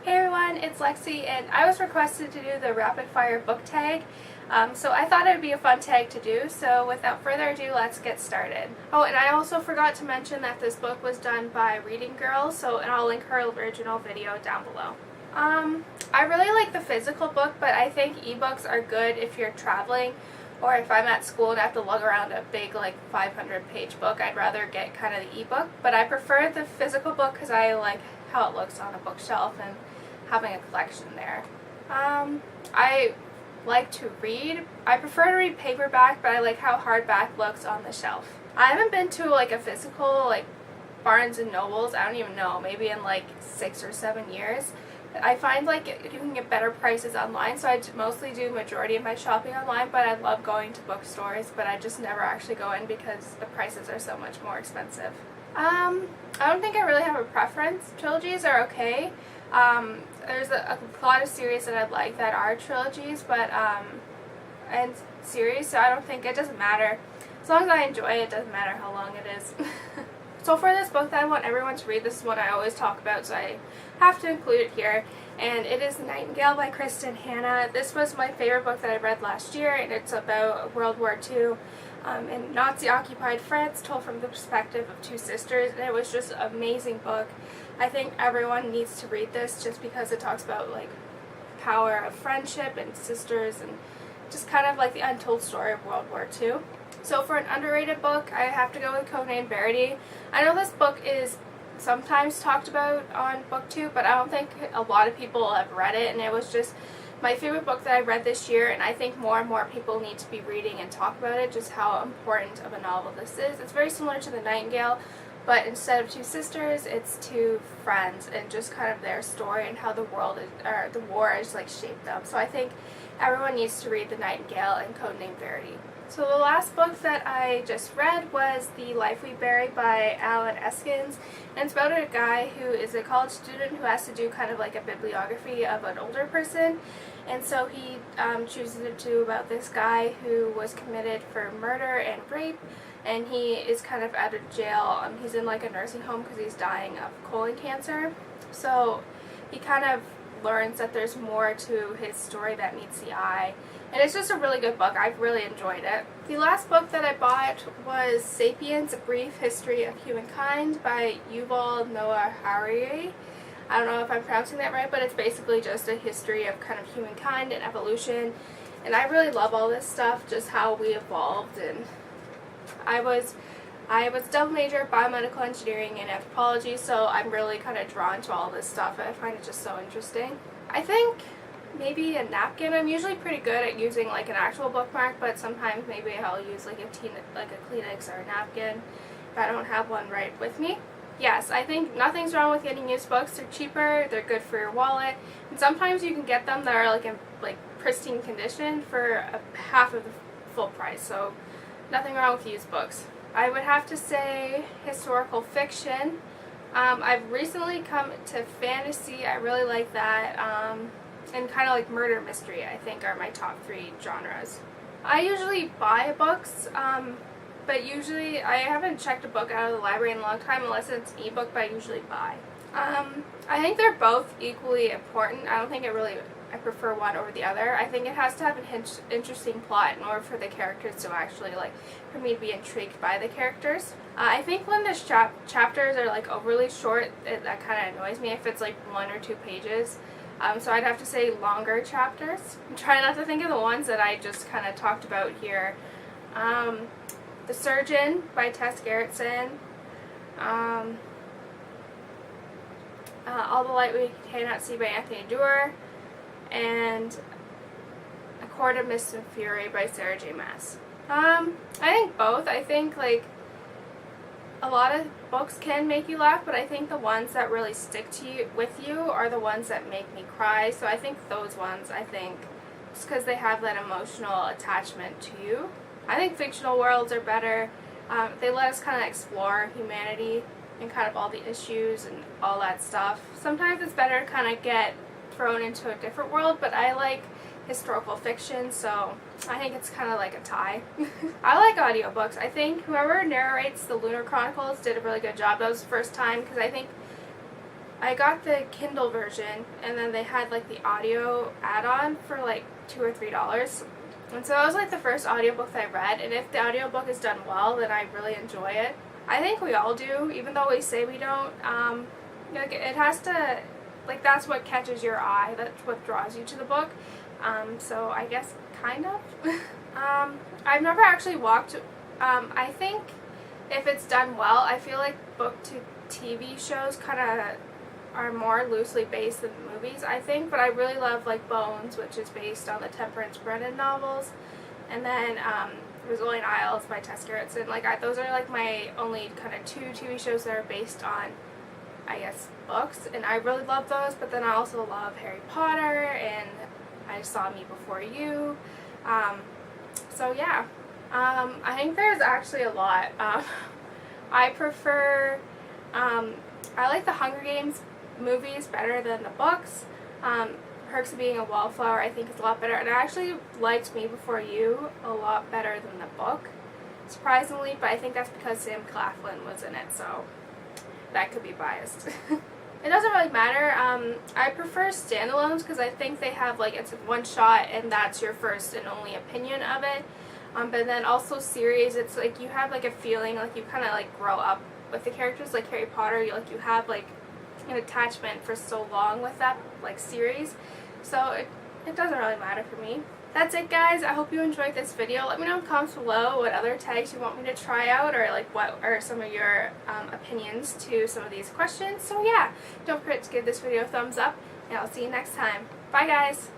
Hey everyone, it's Lexi, and I was requested to do the rapid fire book tag, so I thought it would be a fun tag to do, so without further ado, let's get started. Oh, and I also forgot to mention that this book was done by Reading Girl, and I'll link her original video down below. I really like the physical book, but I think ebooks are good if you're traveling, or if I'm at school and I have to lug around a big, like, 500-page book. I'd rather get kind of the ebook, but I prefer the physical book because I like how it looks on a bookshelf and having a collection there. I like to read. I prefer to read paperback, but I like how hardback looks on the shelf. I haven't been to like a physical like Barnes and Nobles, I don't even know, maybe in like 6 or 7 years. I find like you can get better prices online, so I mostly do majority of my shopping online, but I love going to bookstores, but I just never actually go in because the prices are so much more expensive. I don't think I really have a preference. Trilogies are okay. There's a lot of series that I like that are trilogies, but and series, so I don't think it doesn't matter. As long as I enjoy it, it doesn't matter how long it is. So for this book that I want everyone to read, this is one I always talk about, so I have to include it here, and it is Nightingale by Kristen Hanna. This was my favorite book that I read last year, and it's about World War II in Nazi-occupied France, told from the perspective of two sisters, and it was just an amazing book. I think everyone needs to read this just because it talks about like power of friendship and sisters and just kind of like the untold story of World War II. So for an underrated book, I have to go with Codename Verity. I know this book is sometimes talked about on BookTube, but I don't think a lot of people have read it, and it was just my favorite book that I read this year, and I think more and more people need to be reading and talk about it, just how important of a novel this is. It's very similar to The Nightingale, but instead of two sisters, it's two friends, and just kind of their story and how the war has like shaped them. So I think everyone needs to read The Nightingale and Codename Verity. So the last book that I just read was The Life We Bury by Alan Eskins, and it's about a guy who is a college student who has to do kind of like a bibliography of an older person, and so he chooses to do about this guy who was committed for murder and rape, and he is kind of out of jail. He's in like a nursing home because he's dying of colon cancer, so he kind of learns that there's more to his story that meets the eye. And it's just a really good book. I've really enjoyed it. The last book that I bought was Sapiens, A Brief History of Humankind by Yuval Noah Harari. I don't know if I'm pronouncing that right, but it's basically just a history of kind of humankind and evolution. And I really love all this stuff, just how we evolved. And I was double major biomedical engineering and anthropology, so I'm really kind of drawn to all this stuff, and I find it just so interesting. I think maybe a napkin. I'm usually pretty good at using like an actual bookmark, but sometimes maybe I'll use like a Kleenex or a napkin if I don't have one right with me. Yes, I think nothing's wrong with getting used books. They're cheaper, they're good for your wallet, and sometimes you can get them that are like in like pristine condition for half of the full price, so nothing wrong with used books. I would have to say historical fiction. I've recently come to fantasy. I really like that. And kind of like murder mystery, I think, are my top 3 genres. I usually buy books, but usually I haven't checked a book out of the library in a long time unless it's an ebook, but I usually buy. I think they're both equally important. I don't think I prefer one over the other. I think it has to have an interesting plot in order for the characters to actually, like, for me to be intrigued by the characters. I think when the chapters are, like, overly short, that kind of annoys me if it's, like, 1 or 2 pages. So I'd have to say longer chapters. I'm trying not to think of the ones that I just kind of talked about here. The Surgeon by Tess Gerritsen. All the Light We Cannot See by Anthony Doerr. And A Court of Mist and Fury by Sarah J. Maas. I think both. I think, like, a lot of books can make you laugh, but I think the ones that really stick with you are the ones that make me cry. So I think those ones, just because they have that emotional attachment to you. I think fictional worlds are better. They let us kind of explore humanity and kind of all the issues and all that stuff. Sometimes it's better to kind of get thrown into a different world, but I like historical fiction, so I think it's kind of like a tie. I like audiobooks. I think whoever narrates the Lunar Chronicles did a really good job. That was the first time, because I think I got the Kindle version, and then they had like the audio add-on for like $2 or $3. And so that was like the first audiobook that I read, and if the audiobook is done well, then I really enjoy it. I think we all do, even though we say we don't. Like it has to, like that's what catches your eye, that's what draws you to the book. So I guess kind of. I've never actually walked. I think if it's done well, I feel like book to TV shows kind of are more loosely based than movies, I think, but I really love like Bones, which is based on the Temperance Brennan novels, and then Brazilian Isles by Tess Gerritsen. Like those are like my only kind of 2 TV shows that are based on, I guess, books, and I really love those. But then I also love Harry Potter, and I saw Me Before You. So yeah, I think there's actually a lot. I prefer, I like the Hunger Games movies better than the books. Perks of Being a Wallflower I think is a lot better, and I actually liked Me Before You a lot better than the book, surprisingly, but I think that's because Sam Claflin was in it, so that could be biased. It doesn't really matter. I prefer standalones because I think they have like, it's one shot and that's your first and only opinion of it. But then also series, it's like you have like a feeling like you kind of like grow up with the characters, like Harry Potter. You have like an attachment for so long with that like series, so it doesn't really matter for me. That's it, guys. I hope you enjoyed this video. Let me know in the comments below what other tags you want me to try out, or like what are some of your opinions to some of these questions. So yeah, don't forget to give this video a thumbs up, and I'll see you next time. Bye, guys.